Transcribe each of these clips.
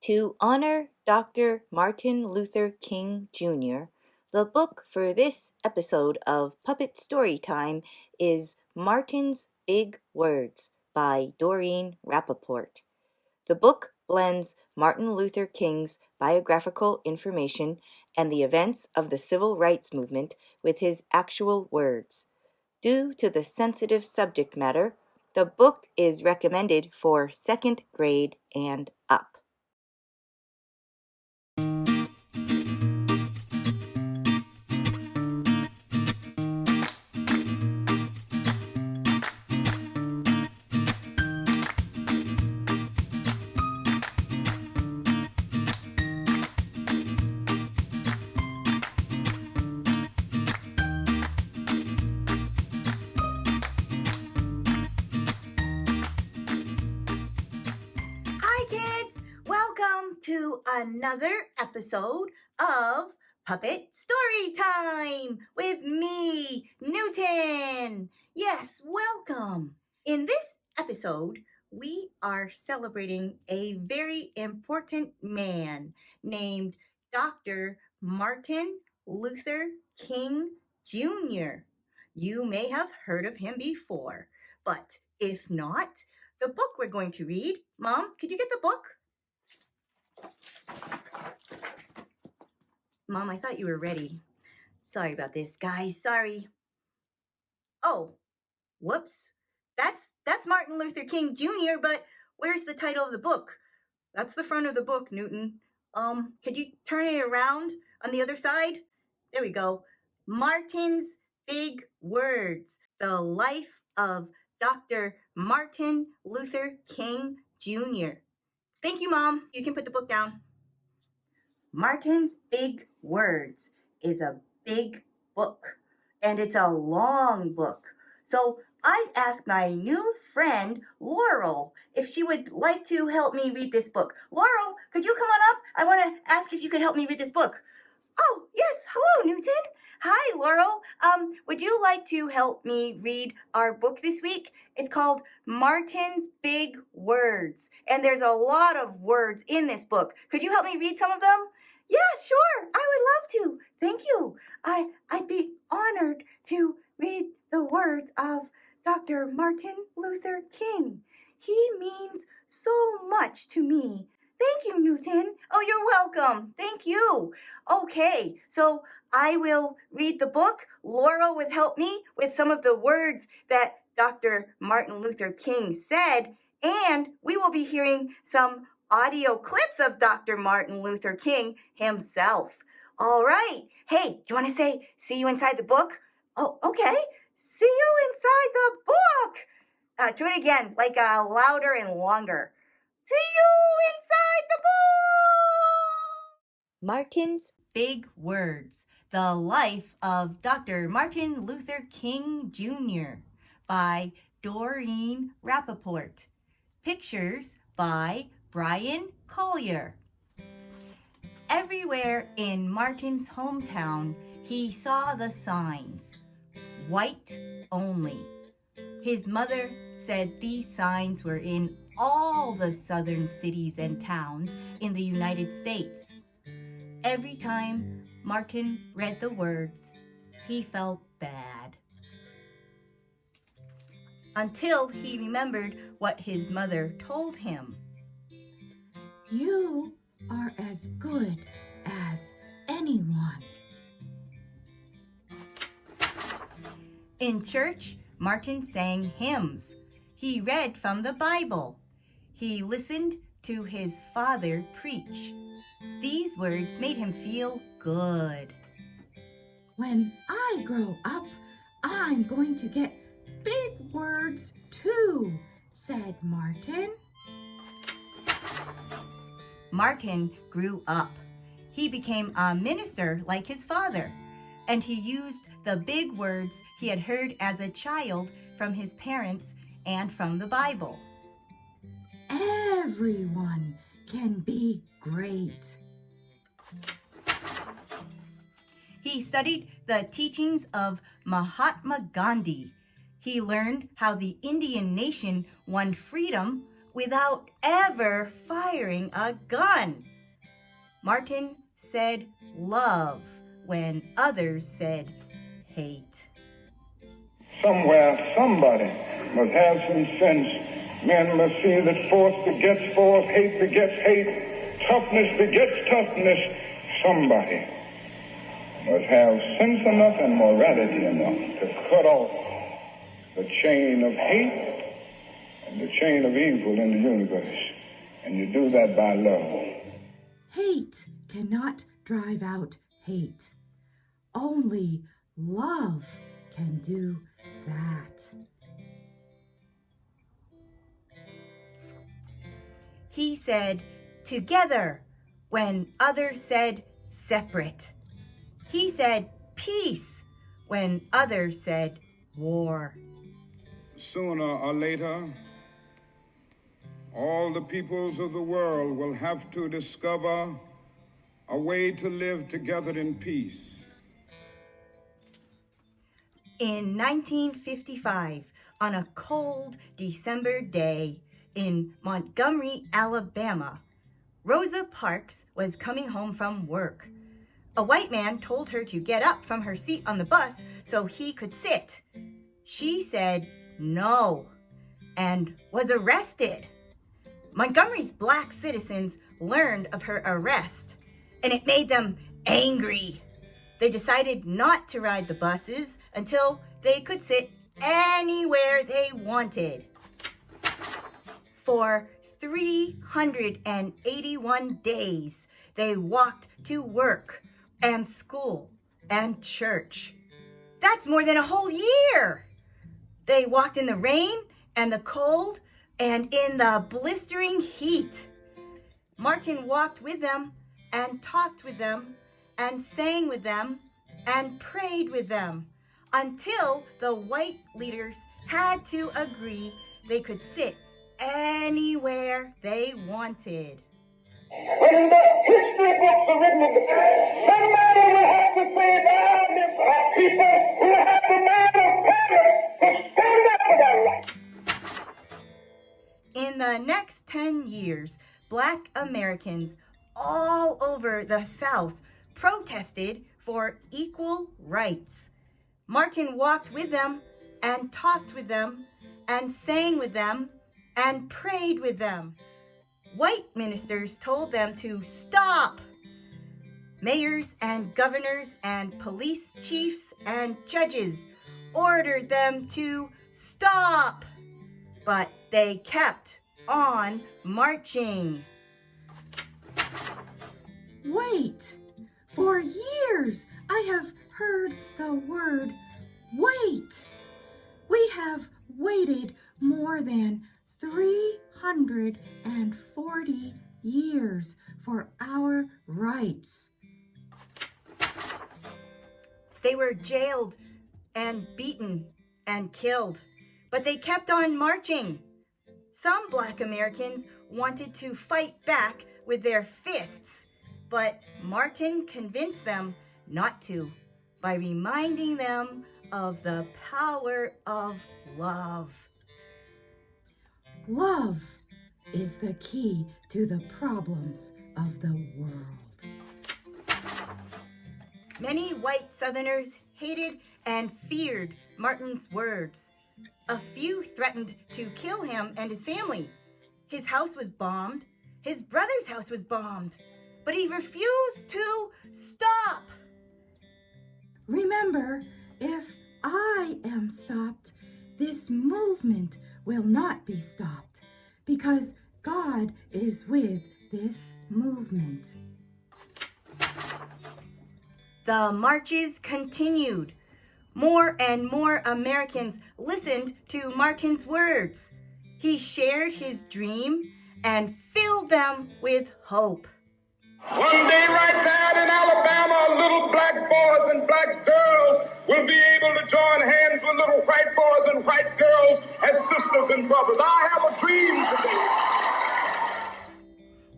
To honor Dr. Martin Luther King Jr., the book for this episode of Puppet Storytime is Martin's Big Words by Doreen Rappaport. The book blends Martin Luther King's biographical information and the events of the civil rights movement with his actual words. Due to the sensitive subject matter, the book is recommended for second grade and up. Welcome to another episode of Puppet Storytime with me, Newton. Yes, welcome. In this episode, we are celebrating a very important man named Dr. Martin Luther King Jr. You may have heard of him before, but if not, the book we're going to read, Mom, could you get the book? Mom, I thought you were ready. Sorry about this, guys. Sorry. Oh, whoops. That's Martin Luther King Jr., but where's the title of the book? That's the front of the book, Newton. Could you turn it around on the other side? There we go. Martin's Big Words, the life of Dr. Martin Luther King Jr. Thank you, Mom. You can put the book down. Martin's Big Words is a big book, and it's a long book. So I asked my new friend, Laurel, if she would like to help me read this book. Laurel, could you come on up? I want to ask if you could help me read this book. Oh, yes. Hello, Newton. Hi, Laurel. Would you like to help me read our book this week? It's called Martin's Big Words, and there's a lot of words in this book. Could you help me read some of them? Yeah, sure. I would love to. Thank you. I'd be honored to read the words of Dr. Martin Luther King. He means so much to me. Thank you, Newton. Oh, you're welcome. Thank you. Okay, so I will read the book. Laurel would help me with some of the words that Dr. Martin Luther King said, and we will be hearing some audio clips of Dr. Martin Luther King himself. All right. Hey, do you want to say, see you inside the book? Oh, okay. See you inside the book. Do it again, like louder and longer. See you inside the book. Martin's Big Words, the life of Dr. Martin Luther King Jr. by Doreen Rappaport. Pictures by Brian Collier. Everywhere in Martin's hometown, he saw the signs, white only. His mother said these signs were in all the southern cities and towns in the United States. Every time Martin read the words, he felt bad. Until he remembered what his mother told him. You are as good as anyone. In church, Martin sang hymns. He read from the Bible. He listened to his father preach. These words made him feel good. When I grow up, I'm going to get big words too, said Martin. Martin grew up. He became a minister like his father, and he used the big words he had heard as a child from his parents and from the Bible. Everyone can be great. He studied the teachings of Mahatma Gandhi. He learned how the Indian nation won freedom without ever firing a gun. Martin said love when others said hate. Somewhere, somebody must have some sense. Men must see that force begets force, hate begets hate, toughness begets toughness. Somebody must have sense enough and morality enough to cut off the chain of hate and the chain of evil in the universe. And you do that by love. Hate cannot drive out hate. Only love can do that. He said together when others said separate. He said peace when others said war. Sooner or later, all the peoples of the world will have to discover a way to live together in peace. In 1955, on a cold December day in Montgomery, Alabama, Rosa Parks was coming home from work. A white man told her to get up from her seat on the bus so he could sit. She said no and was arrested. Montgomery's black citizens learned of her arrest, and it made them angry. They decided not to ride the buses until they could sit anywhere they wanted. For 381 days, they walked to work and school and church. That's more than a whole year. They walked in the rain and the cold and in the blistering heat. Martin walked with them and talked with them and sang with them and prayed with them until the white leaders had to agree they could sit anywhere they wanted. When the history books are written, somebody will have to say that the black people will have the man of courage to stand up for their rights. In the next 10 years, Black Americans all over the South protested for equal rights. Martin walked with them and talked with them and sang with them and prayed with them. White ministers told them to stop. Mayors and governors and police chiefs and judges ordered them to stop. But they kept on marching. Wait! For years I have heard the word wait. We have waited more than 340 years for our rights. They were jailed and beaten and killed, but they kept on marching. Some Black Americans wanted to fight back with their fists, but Martin convinced them not to by reminding them of the power of love. Love is the key to the problems of the world. Many white Southerners hated and feared Martin's words. A few threatened to kill him and his family. His house was bombed. His brother's house was bombed. But he refused to stop. Remember, if I am stopped, this movement will not be stopped, because God is with this movement. The marches continued. More and more Americans listened to Martin's words. He shared his dream and filled them with hope. One day right there in Alabama, little black boys and black girls will be able to join hands with little white boys and white girls as sisters and brothers. I have a dream today.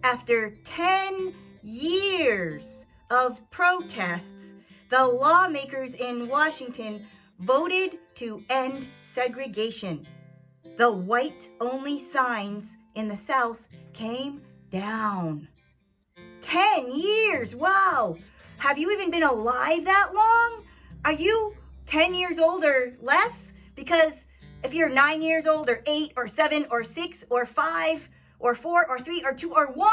After 10 years of protests, the lawmakers in Washington voted to end segregation. The white-only signs in the South came down. 10 years, wow! Have you even been alive that long? Are you 10 years old or less? Because if you're 9 years old or 8 or 7 or 6 or 5 or 4 or 3 or 2 or 1,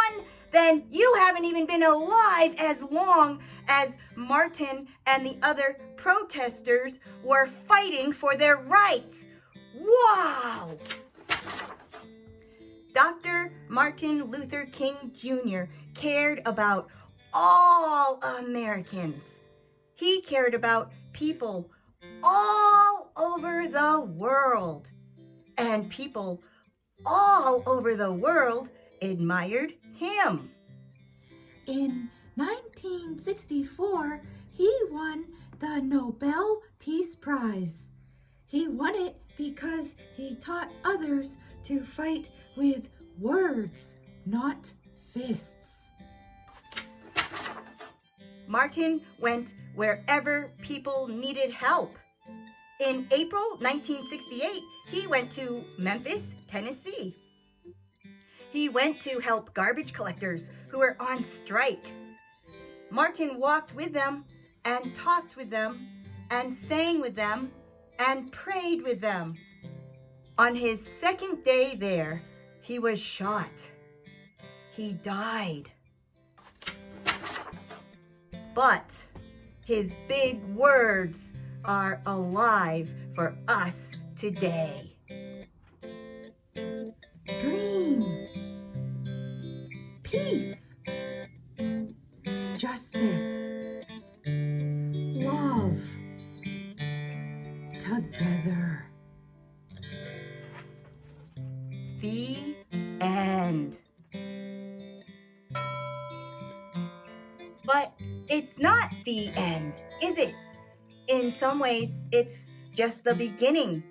then you haven't even been alive as long as Martin and the other protesters were fighting for their rights. Wow! Dr. Martin Luther King Jr. cared about all Americans. He cared about people all over the world. And people all over the world admired him. In 1964, he won the Nobel Peace Prize. He won it because he taught others to fight with words, not fists. Martin went wherever people needed help. In April 1968, he went to Memphis, Tennessee. He went to help garbage collectors who were on strike. Martin walked with them and talked with them and sang with them and prayed with them. On his second day there, he was shot. He died. But his big words are alive for us today. Dream, peace, justice, love, together. The end. But it's not the end, is it? In some ways, it's just the beginning,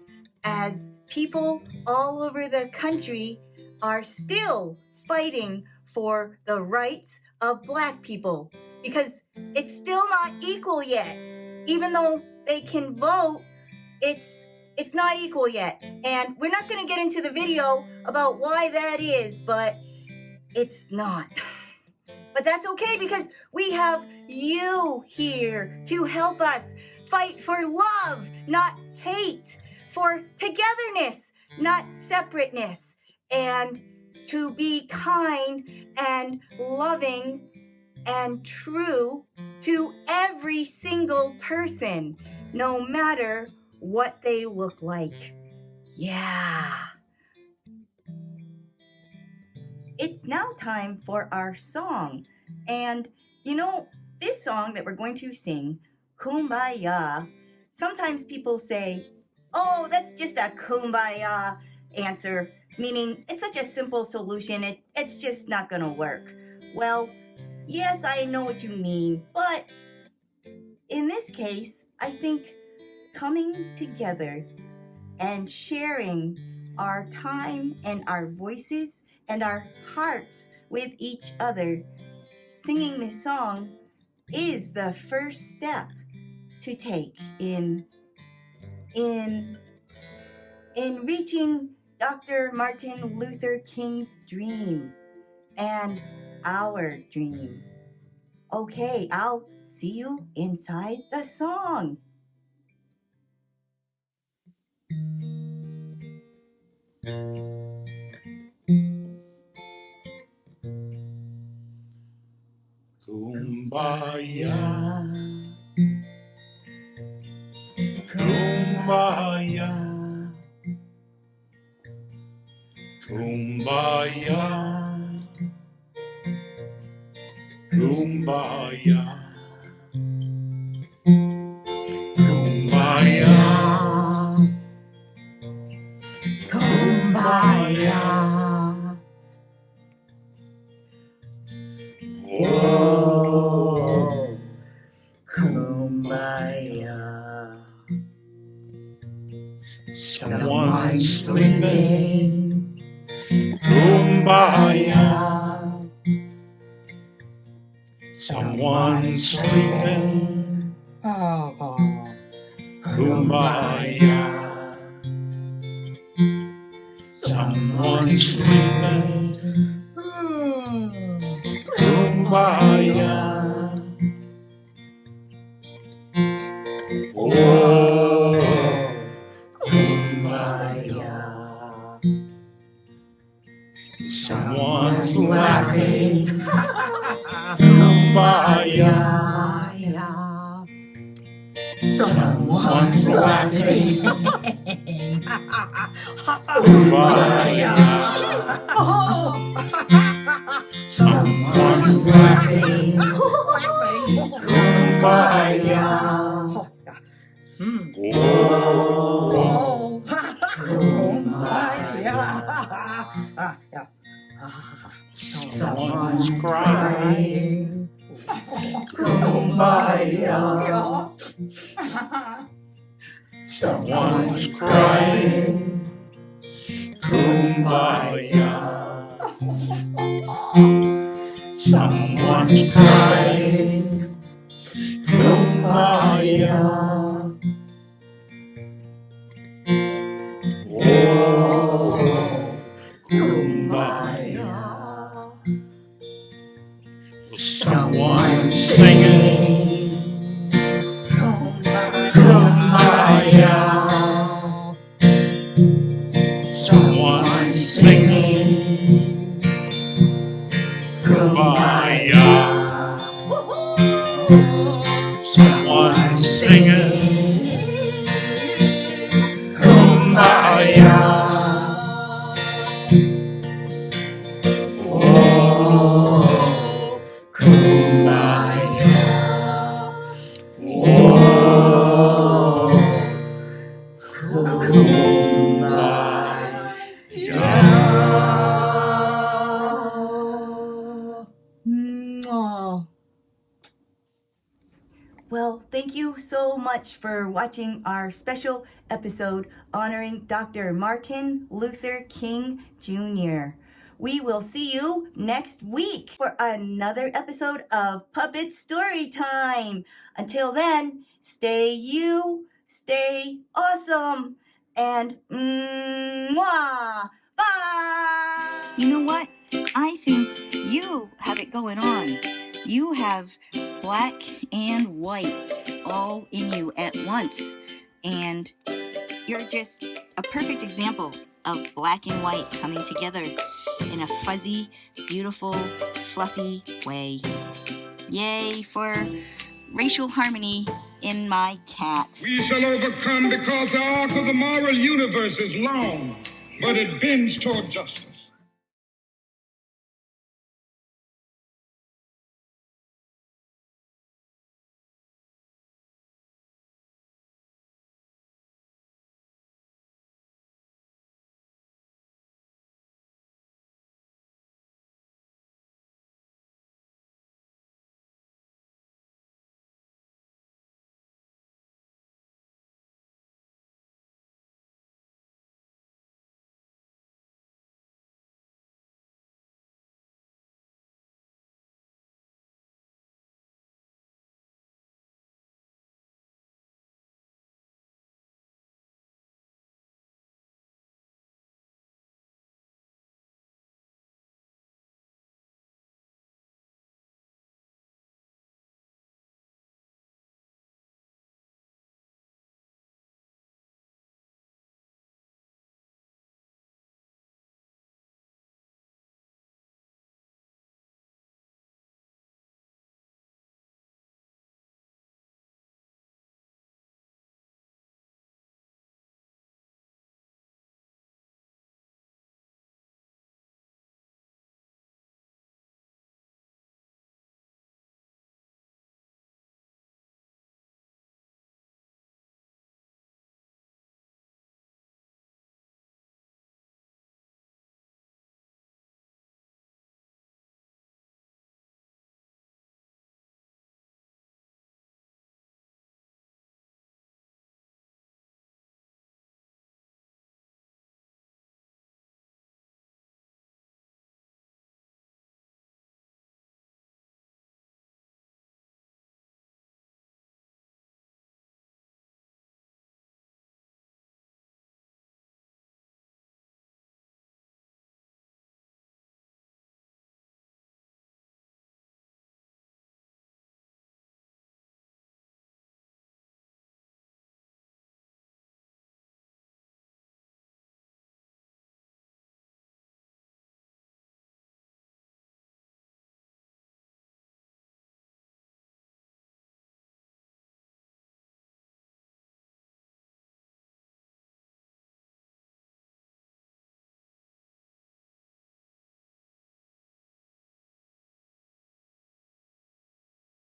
as people all over the country are still fighting for the rights of Black people, because it's still not equal yet. Even though they can vote, it's not equal yet. And we're not going to get into the video about why that is, but it's not. But that's okay, because we have you here to help us fight for love, not hate, for togetherness, not separateness, and to be kind and loving and true to every single person, no matter what they look like. Yeah. It's now time for our song. And you know, this song that we're going to sing, Kumbayah, sometimes people say, oh, that's just a Kumbayah answer, meaning it's such a simple solution, it's just not going to work. Well, yes, I know what you mean, but in this case, I think coming together and sharing our time and our voices and our hearts with each other, singing this song is the first step to take in reaching Dr. Martin Luther King's dream and our dream. Okay, I'll see you inside the song. Kumbayah, Kumbayah, Kumbayah, Kumbayah, Kumbayah, Kumbayah. Oh, Kumbayah. someone's sleeping. Kumbayah. Someone's sleeping. Kumbayah. Someone's sleeping. Kumbaya. Oh, Kumbaya. Someone's laughing. Kumbaya. Someone's laughing. Kumbaya. Someone's laughing. Kumbaya. Oh, Kumbaya. Someone's crying. Kumbaya. Someone's crying. Kumbaya. Someone's crying. Kumbaya. Oh, Kumbaya. Someone's singing. Kumbaya. Someone's singing. Kumbaya. Someone's singing. Kumbaya. Oh, Kumbaya. Oh, Mwah. Well, thank you so much for watching our special episode honoring Dr. Martin Luther King Jr. We will see you next week for another episode of Puppet Storytime. Until then, stay you, stay awesome, and mwah! Bye! You know what? I think you have it going on. You have black and white all in you at once. And you're just a perfect example of black and white coming together in a fuzzy, beautiful, fluffy way. Yay for racial harmony in my cat. We shall overcome because the arc of the moral universe is long, but it bends toward justice.